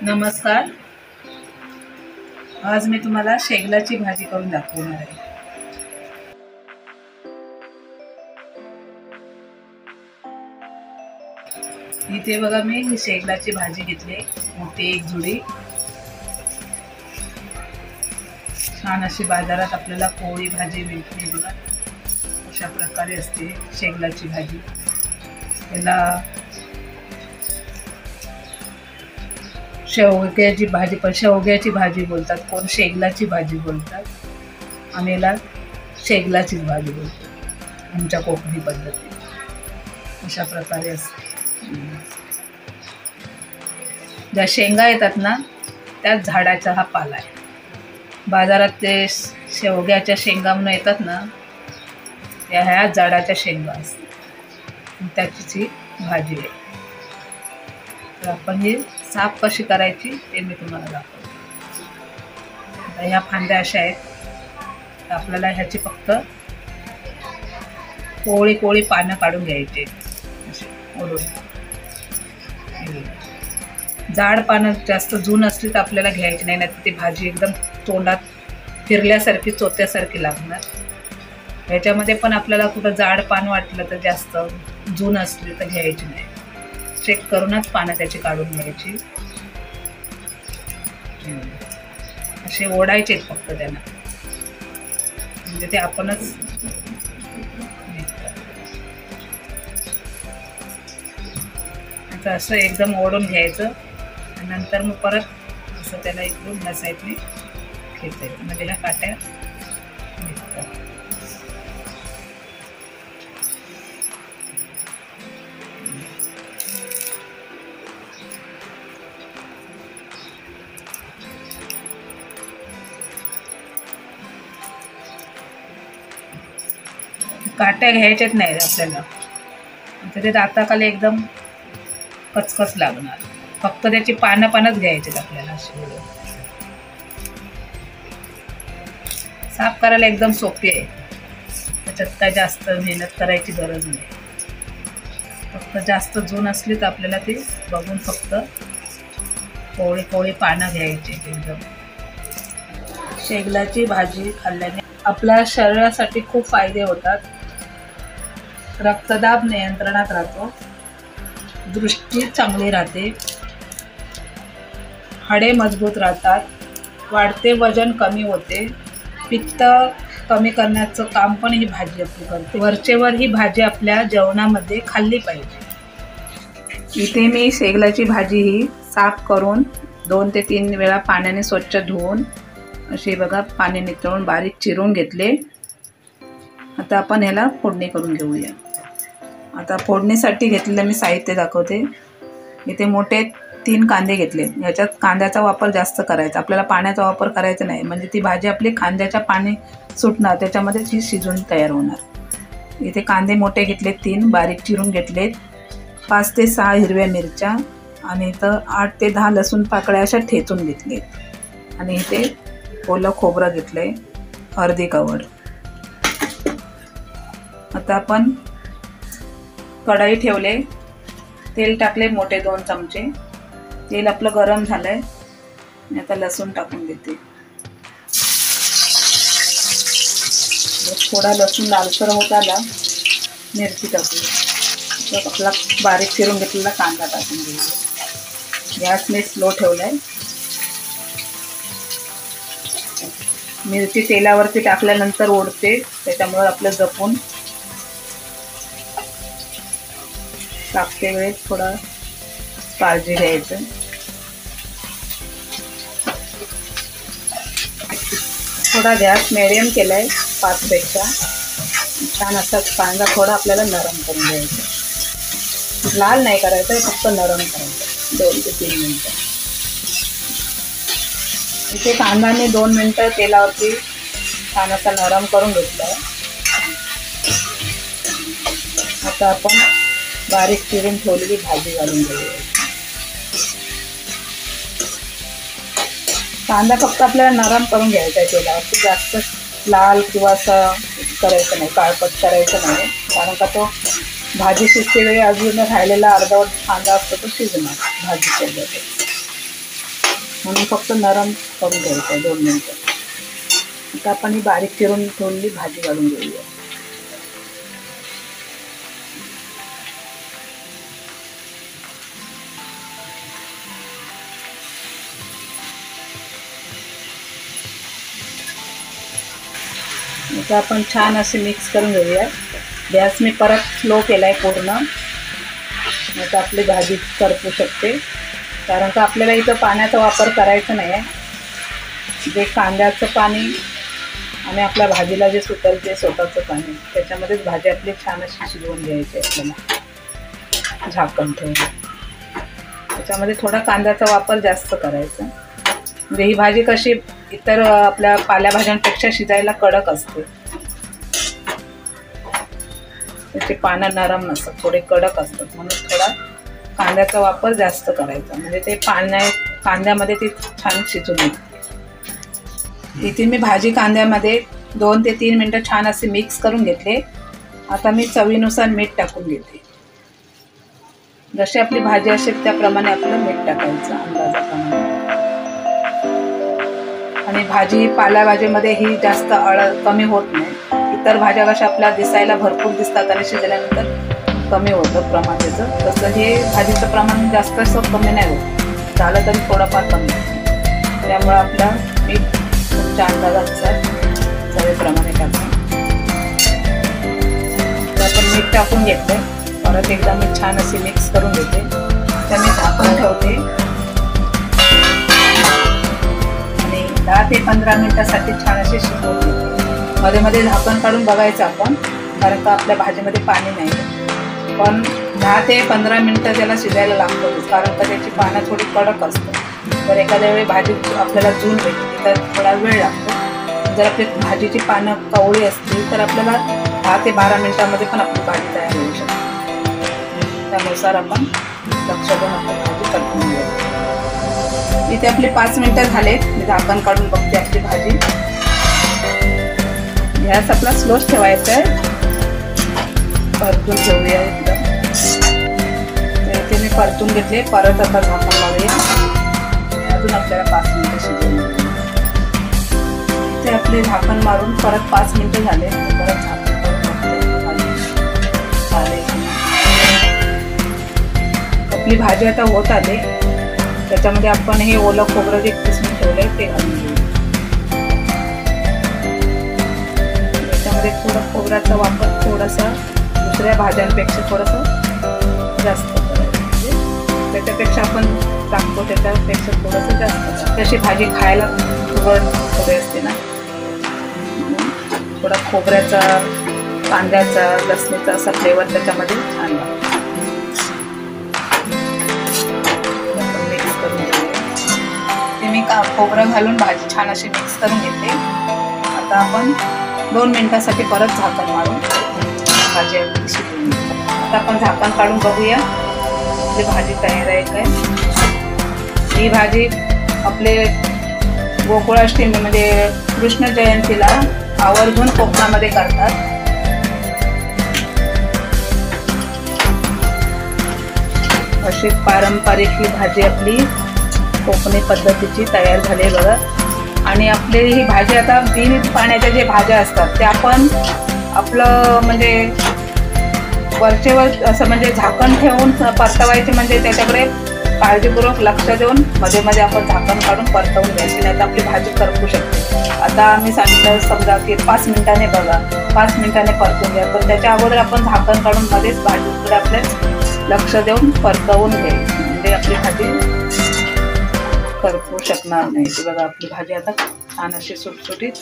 नमस्कार. आज मी तुम्हाला शेगलाची भाजी करून दाखवणार आहे. इथे बघा मी शेगलाची भाजी घेतली, मोठी एक जुडी. छान अशी बाजारात आपल्याला कोवळी भाजी मिळते बघा. अशा प्रकारे असते शेगलाची भाजी. याला शेवग्याची भाजी पण शेवग्याची भाजी बोलतात, कोण शेगलाची भाजी बोलतात. आम्ही याला शेगलाचीच भाजी बोलतो आमच्या कोकणी पद्धतीत. अशा प्रकारे असते. ज्या शेंगा येतात ना त्याच झाडाचा हा पाला आहे. बाजारात ते शेवग्याच्या शेंगा म्हणून येतात ना, त्या ह्या झाडाच्या शेंगा असतात, त्याचीच ही भाजी आहे. तर आपण ही साफ कशी करायची ते मी तुम्हाला दाखवते. आता ह्या फांद्या अशा आहेत, तर आपल्याला ह्याची फक्त कोवळी कोवळी पानं काढून घ्यायची अशी ओढून. जाड पानं जास्त जून असली तर आपल्याला घ्यायची नाही, नाही ती भाजी एकदम तोंडात फिरल्यासारखी चोत्यासारखी लागणार. ह्याच्यामध्ये पण आपल्याला कुठं जाड पान वाटलं तर जास्त जून असली तर घ्यायची नाही. चेक करूनच पानं त्याची काढून घ्यायची. असे ओढायचे फक्त त्यांना, म्हणजे ते आपणच. आता असं एकदम ओढून घ्यायचं आणि नंतर मग परत असं त्याला इकडून ह्या साईडने खेचायचं, म्हणजे ह्या काट्या निघतात. काट्या घ्यायच्याच नाही आपल्याला, तर ते दाताखाली एकदम कचकच लागणार. फक्त त्याची पानंच घ्यायचे आपल्याला. अशी साफ करायला एकदम सोपी आहे, त्याच्यात काय जास्त मेहनत करायची गरज नाही. फक्त जास्त जून असली तर आपल्याला ती बघून फक्त कोवळी कोवळी पानं घ्यायची. एकदम शेगलाची भाजी खाल्ल्याने आपल्या शरीरासाठी खूप फायदे होतात. रक्तदाब नियंत्रणात राहतो, दृष्टी चांगली राहते, हाडे मजबूत राहतात, वाढते वजन कमी होते, पित्त कमी करण्याचं काम पण ही भाजी आपली करते. वरचेवर ही भाजी आपल्या जेवणामध्ये खाल्ली पाहिजे. इथे मी शेगलाची भाजी ही साफ करून 2 ते 3 वेळा पाण्याने स्वच्छ धुवून अशी बघा पाणी नितळून बारीक चिरून घेतले. आता आपण ह्याला फोडणी करून घेऊया. आता फोडणीसाठी घेतलेलं मी साहित्य दाखवते. इथे मोठे 3 कांदे घेतले. ह्याच्यात कांद्याचा वापर जास्त करायचा, आपल्याला पाण्याचा वापर करायचा नाही, म्हणजे ती भाजी आपली कांद्याच्या पाणी सुटणार, त्याच्यामध्ये ती शिजून तयार होणार. इथे कांदे मोठे घेतले 3 बारीक चिरून घेतलेत. 5 ते 6 हिरव्या मिरच्या आणि इथं 8 ते 10 लसूण पाकळ्या अशा ठेचून घेतलेत. आणि इथे ओलं खोबरं घेतलंय अर्धी कवड. आता आपण कढई ठेवले, तेल टाकले मोठे 2 चमचे. तेल आपलं गरम झालंय. आता लसूण टाकून देते. थोडा लसूण लालसर होत आला, मिरची टाकली. आपला बारीक चिरून घेतलेला कांदा टाकून घेऊया. गॅस मी स्लो ठेवलाय. मिरची तेलावरती टाकल्यानंतर ओढते, त्याच्यामुळे आपलं जपून टाकते वेळेस थोडा काळजी घ्यायचं. थोडा गॅस मिडियम केलाय 5 पेक्षा. छान असा कांदा थोडा आपल्याला नरम करून घ्यायचा. लाल नाही करायचं, फक्त नरम करायचं 2 ते 3 मिनटं. इथे कांदा मी 2 मिनटं तेलावरती छान असा नरम करून घेतलाय. आता आपण बारीक चिरून ठेवलेली भाजी घालून घेऊया. कांदा फक्त आपल्याला नरम करून घ्यायचा आहे तेलावरती, जास्त लाल किंवा असं करायचं नाही, काळपट करायचं नाही, कारण का तो भाजी शिजते वेळी अजून राहिलेला अर्धवट कांदा असतो तो शिजणार भाजी केल्यावर. म्हणून फक्त नरम करून घ्यायचं आहे 2 मिनिटं. आता आपण ही बारीक चिरून ठेवलेली भाजी काढून घेऊया. आता आपण छान असे मिक्स करून घेऊया. गॅस मी परत स्लो केला आहे पूर्ण. आता आपली भाजी करपू शकते, कारण का आपल्याला इथं पाण्याचा वापर करायचा नाही आहे. जे कांद्याचं पाणी आणि आपल्या भाजीला जे सुटेल ते स्वतःचं पाणी, त्याच्यामध्येच भाजी आपली छान अशी शिजवून घ्यायची आपल्याला. झाकण ठेवून त्याच्यामध्ये थोडा कांद्याचा वापर जास्त करायचा. म्हणजे ही भाजी कशी इतर आपल्या पालेभाज्यांपेक्षा शिजायला कडक असते. त्याचे पानं नरम नसतात, थोडे कडक असतात, म्हणून थोडा कांद्याचा वापर जास्त करायचा. म्हणजे ते कांद्यामध्ये ती छान शिजून येते. इथे मी भाजी कांद्यामध्ये 2 ते 3 मिनटं छान असे मिक्स करून घेतले. आता मी चवीनुसार मीठ टाकून घेते. जशी आपली भाजी असेल त्याप्रमाणे आपल्याला मीठ टाकायचं अंदाजाप्रमाणे. आणि भाजी पालेभाजीमध्ये ही जास्त कमी होत नाही. इतर भाज्या कशा आपल्या दिसायला भरपूर दिसतात आणि शिजल्यानंतर कमी होतं प्रमाण त्याचं, तसं हे भाजीचं प्रमाण जास्त असं कमी नाही होत, झालं तरी थोडंफार कमी होतं. त्यामुळं आपलं मीठ तुमच्या अंदाजानुसार चवीप्रमाणे टाकून आपण मीठ टाकून घेतलं. परत एकदा मी छान अशी मिक्स करून घेते. तर मी झाकून ठेवते आणि 10 ते 15 मिनिटासाठी छान असे शिजवून घेते. मध्ये मध्ये झाकण काढून बघायचं आपण, कारण का आपल्या भाजीमध्ये पाणी नाही. पण 10 ते 15 मिनिटं त्याला शिजायला लागतं, कारण का त्याची पानं थोडी कडक असतात. तर एखाद्या वेळी भाजी आपल्याला जून भेटली तर थोडा वेळ लागतो. जर आपली भाजीची पानं कवळी असतील तर आपल्याला 10 ते 12 मिनिटांमध्ये पण आपली भाजी तयार होऊ शकते. त्यानुसार आपण लक्ष देऊन आपली भाजी करपून घेऊ. इथे आपले 5 मिनिटं झालेत. मी झाकण काढून बघते आपली भाजी. गॅस आपला स्लोच ठेवायचा आहे. परतून घेऊया एकदम. इथे मी परतून घेतले. परत आता झाकण लावूया. अजून आपल्याला 5 मिनिटं शिजवून. ते आपले झाकण मारून परत 5 मिनिटं झाले. परत झाकण आपली भाजी आता होत आली. त्याच्यामध्ये आपण हे ओलं खोबरं जे किसून ठेवलंय ते घालून घेऊ. त्याच्यामध्ये थोडा खोबऱ्याचा वापर थोडासा दुसऱ्या भाज्यांपेक्षा थोडंसं जास्त करायचं. म्हणजे त्याच्यापेक्षा आपण टाकतो त्याच्यापेक्षा थोडंसं जास्त. तशी भाजी खायला थोडी असते ना, थोडा खोबऱ्याचा, कांद्याचा, लसणीचा असा फ्लेवर त्याच्यामध्ये छान लागतो. मी खोबरं घालून भाजी छान अशी मिक्स करून घेते. आता आपण 2 मिनिटासाठी परत झाकण मारून भाजी शिजवून घेऊ. आता आपण झाकण काढून बघूया आपली भाजी तयार आहे काय. ही भाजी आपले गोकुळाष्टमी म्हणजे कृष्ण जयंतीला आवर्जून कोकणामध्ये करतात. अशी पारंपरिक ही भाजी आपली कोकणी पद्धतीची तयार झाली बघा. आणि आपली ही भाजी आता बिन पाण्याच्या जे भाज्या असतात त्या आपण आपलं म्हणजे वरचेवर असं म्हणजे झाकण ठेवून परतवायचे. म्हणजे त्याच्याकडे काळजीपूर्वक लक्ष देऊन मध्ये मध्ये आपण झाकण काढून परतवून द्यायची, नाही तर आपली भाजी करपू शकते. आता मी सांगितलं समजा की 5 मिनिटाने बघा, 5 मिनिटाने परतून घ्या. पण त्याच्या अगोदर आपण झाकण काढून मध्येच भाजीकडे आपले लक्ष देऊन परतवून घ्यायची, म्हणजे आपली भाजी करपू शकणार नाही. ती बघा आपली भाजी आता छान अशी सुटसुटीत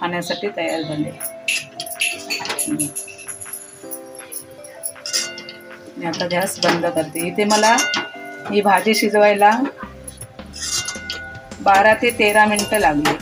खाण्यासाठी तयार झाली. मी आता गॅस बंद करते. इथे मला ही भाजी शिजवायला 12 ते 13 मिनिटं लागली.